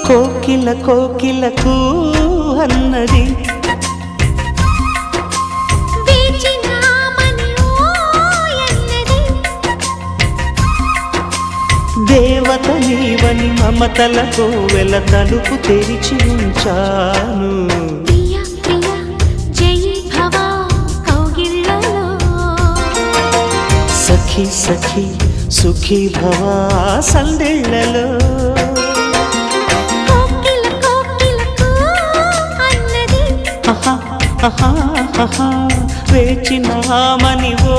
కోకిల కోకిలకు అన్నది దేవత నీవని మమతల కోవెల తలుపు తెరిచి ఉంచాను. సఖీ సఖీ సుఖీ భవ సందెళ్ళలో వేచినామని ఓ